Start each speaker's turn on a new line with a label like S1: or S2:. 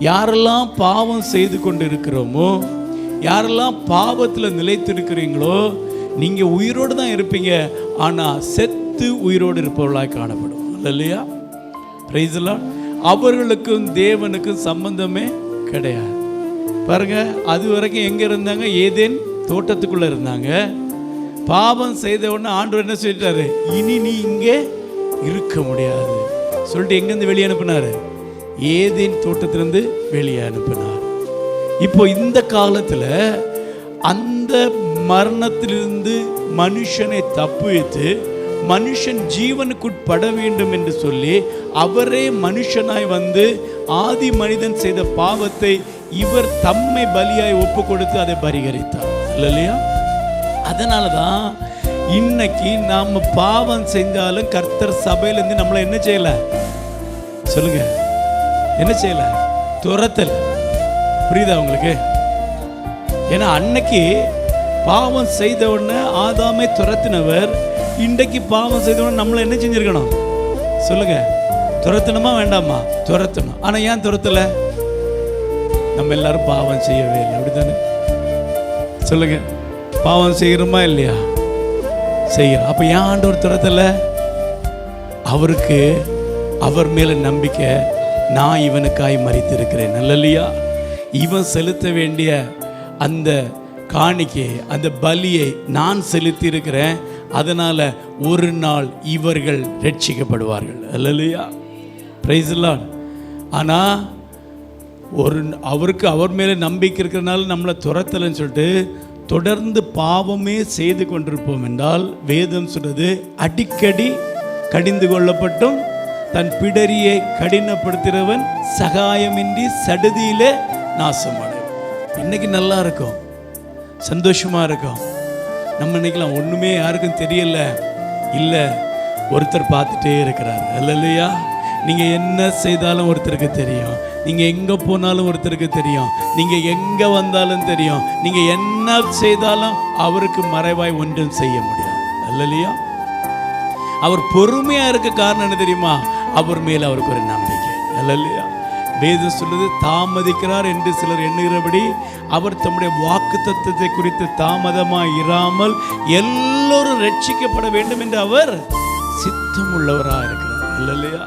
S1: யாரெல்லாம் பாவம் செய்து கொண்டு இருக்கிறோமோ, யாரெல்லாம் பாவத்தில் நிலைத்திருக்கிறீங்களோ, நீங்கள் உயிரோடு தான் இருப்பீங்க. ஆனால் செத்து உயிரோடு இருப்பவர்களாக காணப்படும். இல்லையா? Praise the Lord. அவர்களுக்கும் தேவனுக்கும் சம்பந்தமே கிடையாது. பாருங்க, அது வரைக்கும் எங்கே இருந்தாங்க? ஏதேன் தோட்டத்துக்குள்ளே இருந்தாங்க. பாவம் செய்த உடனே ஆண்டவர் என்ன சொல்லிட்டாரு? இனி நீ இங்கே இருக்க முடியாது சொல்லிட்டு எங்கேருந்து வெளியே அனுப்பினாரு? ஏதேன் தோட்டத்திலிருந்து வெளியே அனுப்பினார். இப்போ இந்த காலத்தில் அந்த மரணத்திலிருந்து மனுஷனை தப்புவித்து மனுஷன் ஜீவனுக்குட்பட வேண்டும் என்று சொல்லி அவரே மனுஷனாய் வந்து ஆதி மனிதன் செய்த பாவத்தை இவர் தம்மை பலியாய் ஒப்பு கொடுத்து அதை பரிகரித்தார். இல்லையா? அதனால தான் இன்னைக்கு நாம் பாவம் செஞ்சாலும் கர்த்தர் சபையிலேருந்து நம்மளை என்ன செய்யல? சொல்லுங்க, என்ன செய்யல? துரத்தல். புரியுதா உங்களுக்கு? ஏன்னா அன்னைக்கு பாவம் செய்த உடனே ஆதாமை துரத்தினவர் இன்றைக்கு பாவம் செய்த உடனே நம்மளை என்ன செஞ்சிருக்கணும்? சொல்லுங்க, துரத்தணுமா வேண்டாமா? துரத்தணும். ஆனால் ஏன் துரத்தலை? நம்ம எல்லாரும் பாவம் செய்யவே இல்லை. அப்படித்தானே? சொல்லுங்க, பாவம் செய்கிறோமா இல்லையா? செய்யறோம். அப்போ ஏன் ஆண்டவர் துரத்தலை? அவருக்கு அவர் மேல நம்பிக்கை, நான் இவனுக்காய் மரித்திருக்கிறேன். நல்லலையா? இவன் செலுத்த வேண்டிய அந்த காணிக்கை, அந்த பலியை நான் செலுத்தி இருக்கிறேன். அதனால ஒரு நாள் இவர்கள் ரட்சிக்கப்படுவார்கள். அல்லலையா? Praise the Lord. ஆனால் அவருக்கு அவர் மேலே நம்பிக்கை இருக்கிறனால நம்மளை துரத்தலைன்னு சொல்லிட்டு தொடர்ந்து பாவமே செய்து கொண்டிருப்போம் என்றால் வேதம் சொல்றது, அடிக்கடி கடிந்து கொள்ளப்பட்டும் தன் பிடரியை கடினப்படுத்துகிறவன் சகாயமின்றி சடுதியிலே நாசமடையும். இன்னைக்கு நல்லா இருக்கும், சந்தோஷமா இருக்கும். நம்ம நினைக்கலாம் ஒண்ணுமே யாருக்கும் தெரியல. இல்லை, ஒருத்தர் பார்த்துட்டே இருக்கிறார். இல்லையா? நீங்க என்ன செய்தாலும் ஒருத்தருக்கு தெரியும். நீங்க எங்க போனாலும் ஒருத்தருக்கு தெரியும். நீங்க எங்க வந்தாலும் தெரியும். நீங்க என்ன செய்தாலும் அவருக்கு மறைவாய் ஒன்றும் செய்ய முடியாது. இல்லையா? அவர் பொறுமையா இருக்க காரணம் என்ன தெரியுமா? அவர் மேல் அவருக்கு ஒரு நம்பிக்கை. இல்லையா? வேதம் சொல்லுது, தாமதிக்கிறார் என்று சிலர் எண்ணுகிறபடி அவர் தம்முடைய வாக்குத்தத்தத்தை குறித்து தாமதமாய் இராமல் எல்லோரும் ரட்சிக்கப்பட வேண்டும் என்று அவர் சித்தம் உள்ளவராக இருக்கிறார். இல்லையா?